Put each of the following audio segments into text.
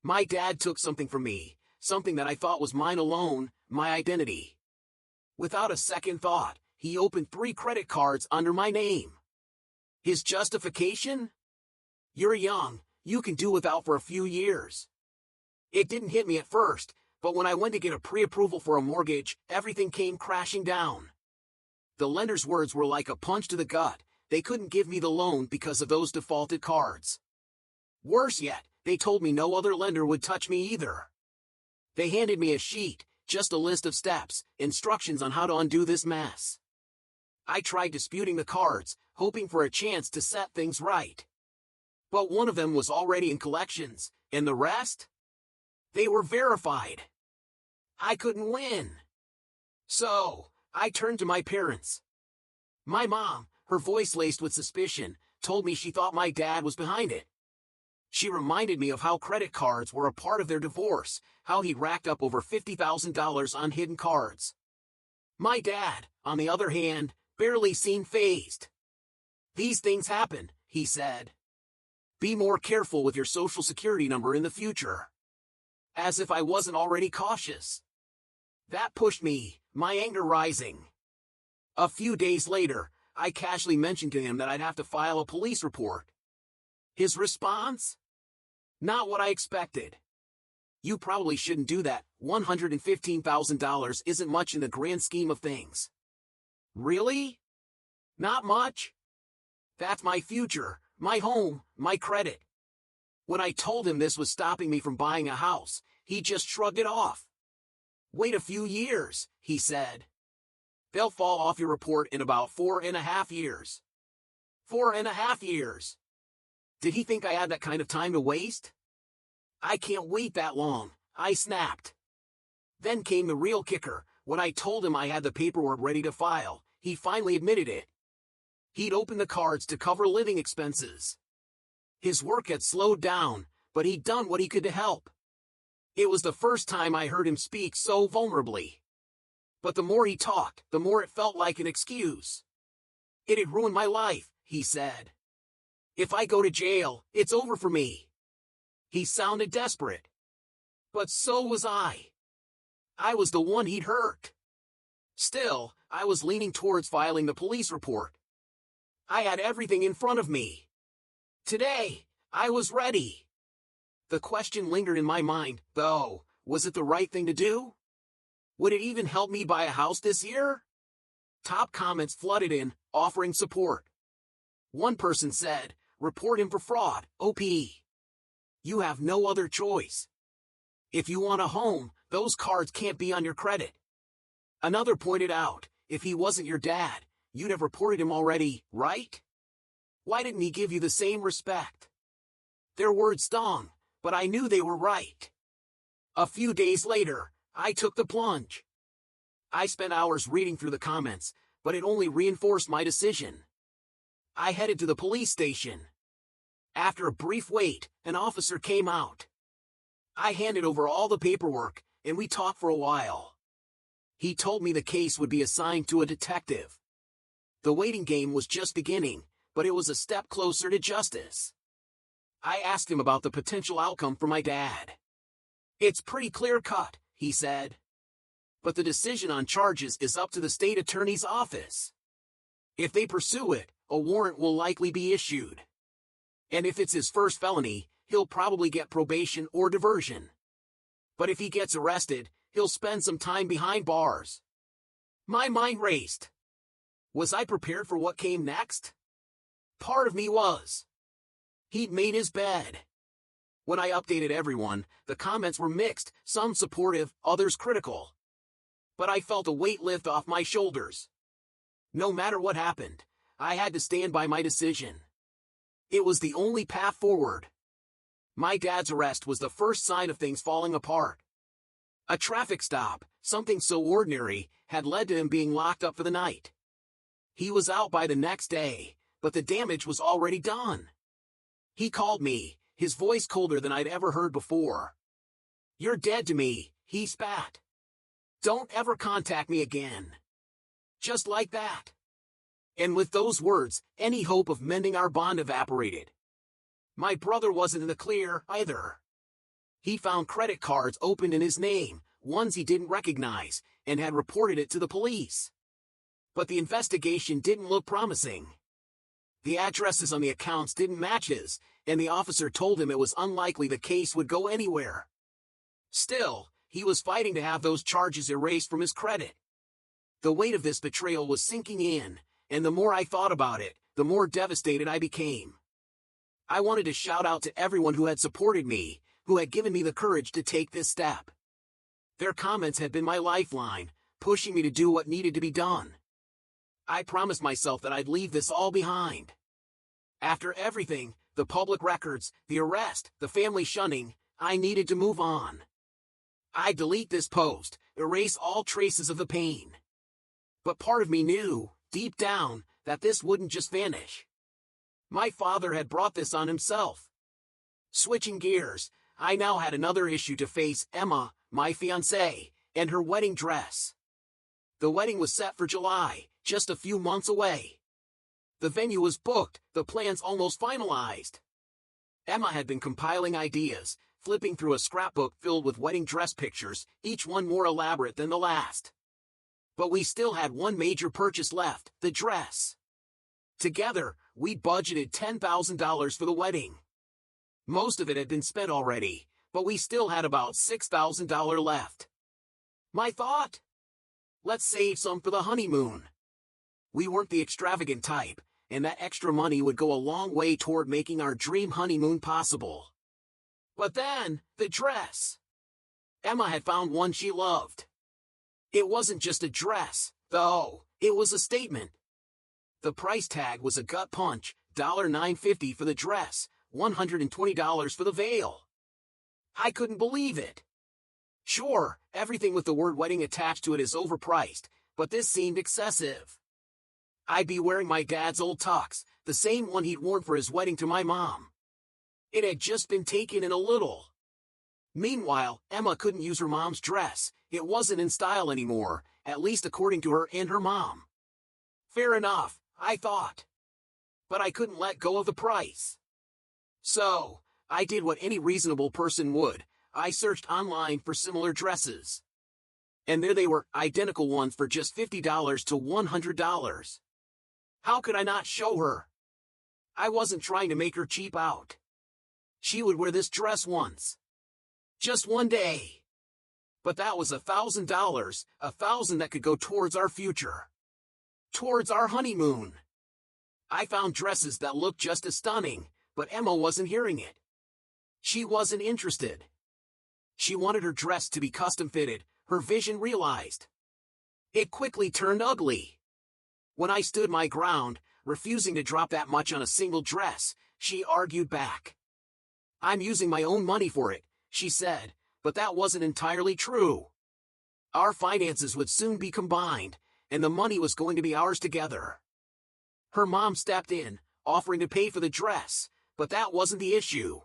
My dad took something from me, something that I thought was mine alone, my identity. Without a second thought, he opened 3 credit cards under my name. His justification? You're young, you can do without for a few years. It didn't hit me at first, but when I went to get a pre-approval for a mortgage, everything came crashing down. The lender's words were like a punch to the gut. They couldn't give me the loan because of those defaulted cards. Worse yet, they told me no other lender would touch me either. They handed me a sheet, just a list of steps, instructions on how to undo this mess. I tried disputing the cards, hoping for a chance to set things right. But one of them was already in collections, and the rest? They were verified. I couldn't win. So, I turned to my parents. My mom, her voice laced with suspicion, told me she thought my dad was behind it. She reminded me of how credit cards were a part of their divorce, how he racked up over $50,000 on hidden cards. My dad, on the other hand, barely seemed fazed. These things happen, he said. Be more careful with your social security number in the future. As if I wasn't already cautious. That pushed me, my anger rising. A few days later, I casually mentioned to him that I'd have to file a police report. His response? Not what I expected. You probably shouldn't do that. $115,000 isn't much in the grand scheme of things. Really? Not much? That's my future, my home, my credit. When I told him this was stopping me from buying a house, he just shrugged it off. Wait a few years, he said. They'll fall off your report in about 4.5 years. 4.5 years. Did he think I had that kind of time to waste? I can't wait that long, I snapped. Then came the real kicker. When I told him I had the paperwork ready to file, he finally admitted it. He'd opened the cards to cover living expenses. His work had slowed down, but he'd done what he could to help. It was the first time I heard him speak so vulnerably. But the more he talked, the more it felt like an excuse. It had ruined my life, he said. If I go to jail, it's over for me. He sounded desperate. But so was I. I was the one he'd hurt. Still, I was leaning towards filing the police report. I had everything in front of me. Today, I was ready. The question lingered in my mind, though, was it the right thing to do? Would it even help me buy a house this year? Top comments flooded in, offering support. One person said, report him for fraud, OP. You have no other choice. If you want a home, those cards can't be on your credit. Another pointed out, if he wasn't your dad, you'd have reported him already, right? Why didn't he give you the same respect? Their words stung, but I knew they were right. A few days later, I took the plunge. I spent hours reading through the comments, but it only reinforced my decision. I headed to the police station. After a brief wait, an officer came out. I handed over all the paperwork, and we talked for a while. He told me the case would be assigned to a detective. The waiting game was just beginning, but it was a step closer to justice. I asked him about the potential outcome for my dad. It's pretty clear-cut, he said. But the decision on charges is up to the state attorney's office. If they pursue it, a warrant will likely be issued. And if it's his first felony, he'll probably get probation or diversion. But if he gets arrested, he'll spend some time behind bars. My mind raced. Was I prepared for what came next? Part of me was. He'd made his bed. When I updated everyone, the comments were mixed, some supportive, others critical. But I felt a weight lift off my shoulders. No matter what happened, I had to stand by my decision. It was the only path forward. My dad's arrest was the first sign of things falling apart. A traffic stop, something so ordinary, had led to him being locked up for the night. He was out by the next day, but the damage was already done. He called me, his voice colder than I'd ever heard before. You're dead to me, he spat. Don't ever contact me again. Just like that. And with those words, any hope of mending our bond evaporated. My brother wasn't in the clear, either. He found credit cards opened in his name, ones he didn't recognize, and had reported it to the police. But the investigation didn't look promising. The addresses on the accounts didn't match his, and the officer told him it was unlikely the case would go anywhere. Still, he was fighting to have those charges erased from his credit. The weight of this betrayal was sinking in, and the more I thought about it, the more devastated I became. I wanted to shout out to everyone who had supported me, who had given me the courage to take this step. Their comments had been my lifeline, pushing me to do what needed to be done. I promised myself that I'd leave this all behind. After everything, the public records, the arrest, the family shunning, I needed to move on. I'd delete this post, erase all traces of the pain. But part of me knew, deep down, that this wouldn't just vanish. My father had brought this on himself. Switching gears, I now had another issue to face: Emma, my fiancée, and her wedding dress. The wedding was set for July, just a few months away. The venue was booked, the plans almost finalized. Emma had been compiling ideas, flipping through a scrapbook filled with wedding dress pictures, each one more elaborate than the last. But we still had one major purchase left: the dress. Together, we'd budgeted $10,000 for the wedding. Most of it had been spent already, but we still had about $6,000 left. My thought? Let's save some for the honeymoon. We weren't the extravagant type, and that extra money would go a long way toward making our dream honeymoon possible. But then, the dress. Emma had found one she loved. It wasn't just a dress, though, it was a statement. The price tag was a gut punch: $9.50 for the dress, $120 for the veil. I couldn't believe it. Sure, everything with the word wedding attached to it is overpriced, but this seemed excessive. I'd be wearing my dad's old tux, the same one he'd worn for his wedding to my mom. It had just been taken in a little. Meanwhile, Emma couldn't use her mom's dress. It wasn't in style anymore, at least according to her and her mom. Fair enough, I thought. But I couldn't let go of the price. So, I did what any reasonable person would. I searched online for similar dresses. And there they were, identical ones for just $50 to $100. How could I not show her? I wasn't trying to make her cheap out. She would wear this dress once. Just one day. But that was $1,000, $1,000 that could go towards our future. Towards our honeymoon. I found dresses that looked just as stunning, but Emma wasn't hearing it. She wasn't interested. She wanted her dress to be custom-fitted, her vision realized. It quickly turned ugly. When I stood my ground, refusing to drop that much on a single dress, she argued back. "I'm using my own money for it," she said, but that wasn't entirely true. Our finances would soon be combined, and the money was going to be ours together. Her mom stepped in, offering to pay for the dress, but that wasn't the issue.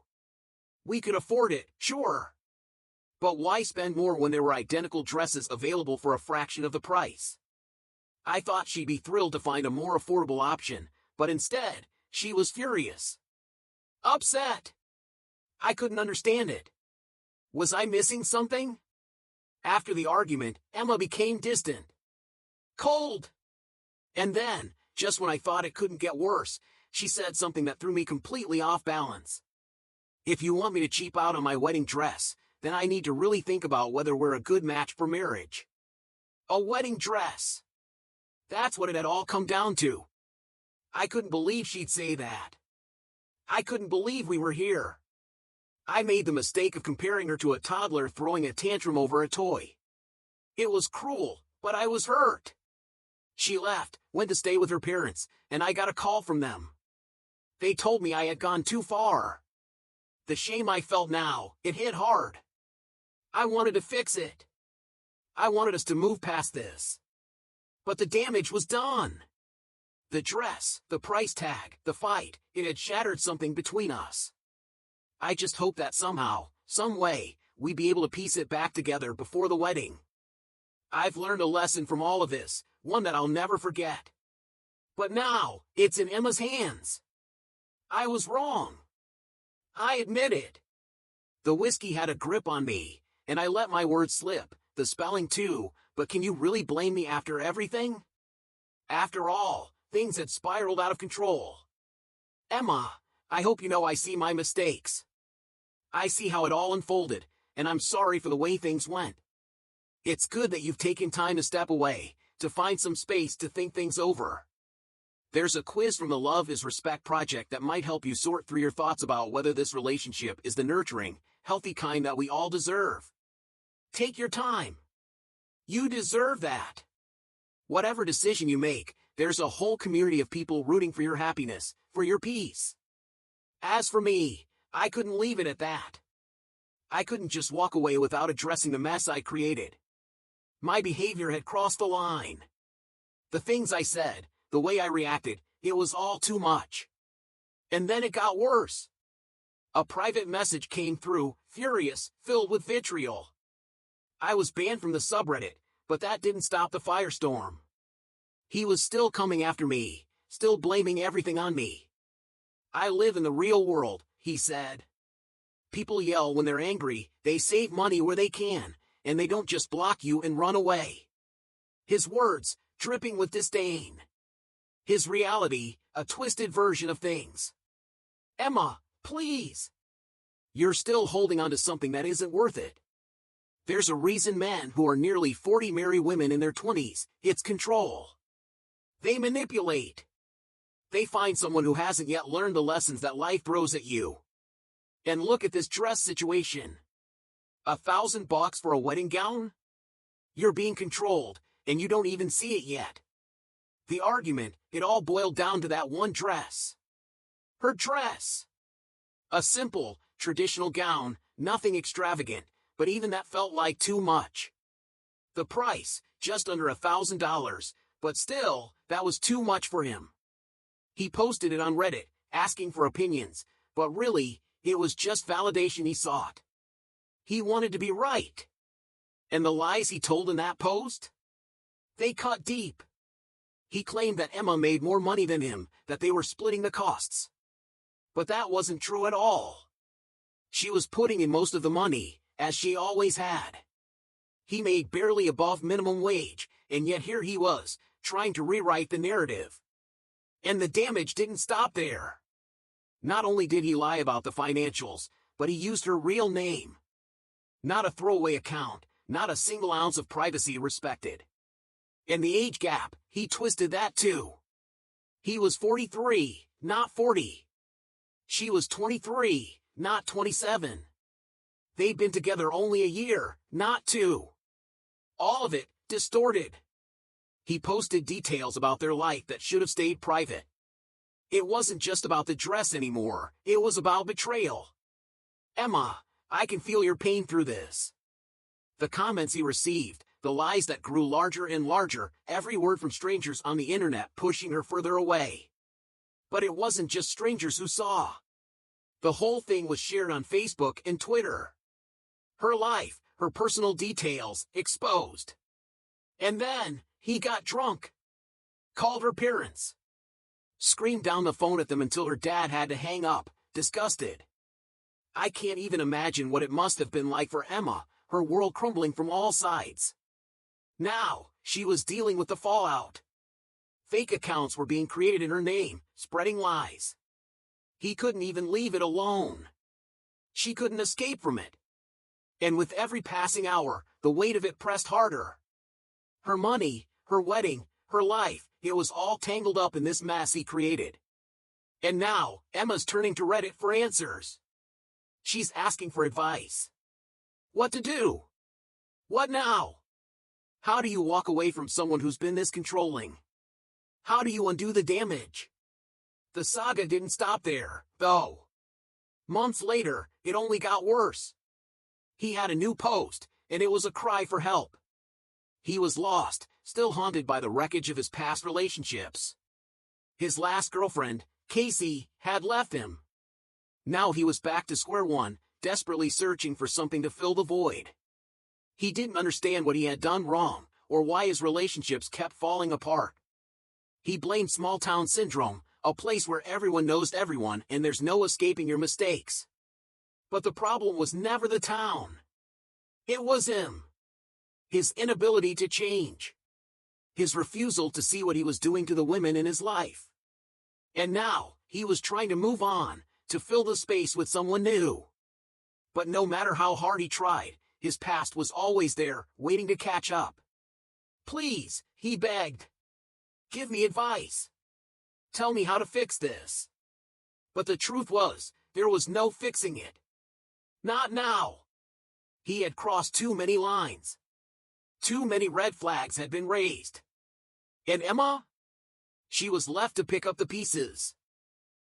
We could afford it, sure. But why spend more when there were identical dresses available for a fraction of the price? I thought she'd be thrilled to find a more affordable option, but instead, she was furious. Upset. I couldn't understand it. Was I missing something? After the argument, Emma became distant. Cold. And then, just when I thought it couldn't get worse, she said something that threw me completely off balance. "If you want me to cheap out on my wedding dress, then I need to really think about whether we're a good match for marriage." A wedding dress. That's what it had all come down to. I couldn't believe she'd say that. I couldn't believe we were here. I made the mistake of comparing her to a toddler throwing a tantrum over a toy. It was cruel, but I was hurt. She left, went to stay with her parents, and I got a call from them. They told me I had gone too far. The shame I felt now, it hit hard. I wanted to fix it. I wanted us to move past this. But the damage was done. The dress, the price tag, the fight, it had shattered something between us. I just hoped that somehow, some way, we'd be able to piece it back together before the wedding. I've learned a lesson from all of this, one that I'll never forget. But now, it's in Emma's hands. I was wrong. I admit it. The whiskey had a grip on me, and I let my words slip, the spelling too, but can you really blame me after everything? After all, things had spiraled out of control. Emma, I hope you know I see my mistakes. I see how it all unfolded, and I'm sorry for the way things went. It's good that you've taken time to step away, to find some space to think things over. There's a quiz from the Love is Respect project that might help you sort through your thoughts about whether this relationship is the nurturing, healthy kind that we all deserve. Take your time. You deserve that. Whatever decision you make, there's a whole community of people rooting for your happiness, for your peace. As for me, I couldn't leave it at that. I couldn't just walk away without addressing the mess I created. My behavior had crossed the line. The things I said, the way I reacted, it was all too much. And then it got worse. A private message came through, furious, filled with vitriol. I was banned from the subreddit, but that didn't stop the firestorm. He was still coming after me, still blaming everything on me. I live in the real world, he said. People yell when they're angry, they save money where they can, and they don't just block you and run away. His words, dripping with disdain. His reality, a twisted version of things. Emma, please. You're still holding on to something that isn't worth it. There's a reason men who are nearly 40 marry women in their 20s, it's control. They manipulate. They find someone who hasn't yet learned the lessons that life throws at you. And look at this dress situation. $1,000 for a wedding gown? You're being controlled, and you don't even see it yet. The argument, it all boiled down to that one dress. Her dress. A simple, traditional gown, nothing extravagant, but even that felt like too much. The price, just under $1,000, but still, that was too much for him. He posted it on Reddit, asking for opinions, but really, it was just validation he sought. He wanted to be right. And the lies he told in that post? They cut deep. He claimed that Emma made more money than him, that they were splitting the costs. But that wasn't true at all. She was putting in most of the money, as she always had. He made barely above minimum wage, and yet here he was, trying to rewrite the narrative. And the damage didn't stop there. Not only did he lie about the financials, but he used her real name. Not a throwaway account, not a single ounce of privacy respected. And the age gap, he twisted that too. He was 43, not 40. She was 23, not 27. They'd been together only a year, not 2. All of it, distorted. He posted details about their life that should have stayed private. It wasn't just about the dress anymore, it was about betrayal. Emma, I can feel your pain through this. The comments he received, the lies that grew larger and larger, every word from strangers on the internet pushing her further away. But it wasn't just strangers who saw. The whole thing was shared on Facebook and Twitter. Her life, her personal details, exposed. And then, he got drunk. Called her parents. Screamed down the phone at them until her dad had to hang up, disgusted. I can't even imagine what it must have been like for Emma, her world crumbling from all sides. Now, she was dealing with the fallout. Fake accounts were being created in her name, spreading lies. He couldn't even leave it alone. She couldn't escape from it. And with every passing hour, the weight of it pressed harder. Her money, her wedding, her life, it was all tangled up in this mess he created. And now, Emma's turning to Reddit for answers. She's asking for advice. What to do? What now? How do you walk away from someone who's been this controlling? How do you undo the damage? The saga didn't stop there, though. Months later, it only got worse. He had a new post, and it was a cry for help. He was lost, still haunted by the wreckage of his past relationships. His last girlfriend, Casey, had left him. Now he was back to square one, desperately searching for something to fill the void. He didn't understand what he had done wrong, or why his relationships kept falling apart. He blamed small-town syndrome, a place where everyone knows everyone and there's no escaping your mistakes. But the problem was never the town. It was him. His inability to change. His refusal to see what he was doing to the women in his life. And now, he was trying to move on, to fill the space with someone new. But no matter how hard he tried, his past was always there, waiting to catch up. Please, he begged. Give me advice. Tell me how to fix this. But the truth was, there was no fixing it. Not now. He had crossed too many lines. Too many red flags had been raised. And Emma? She was left to pick up the pieces.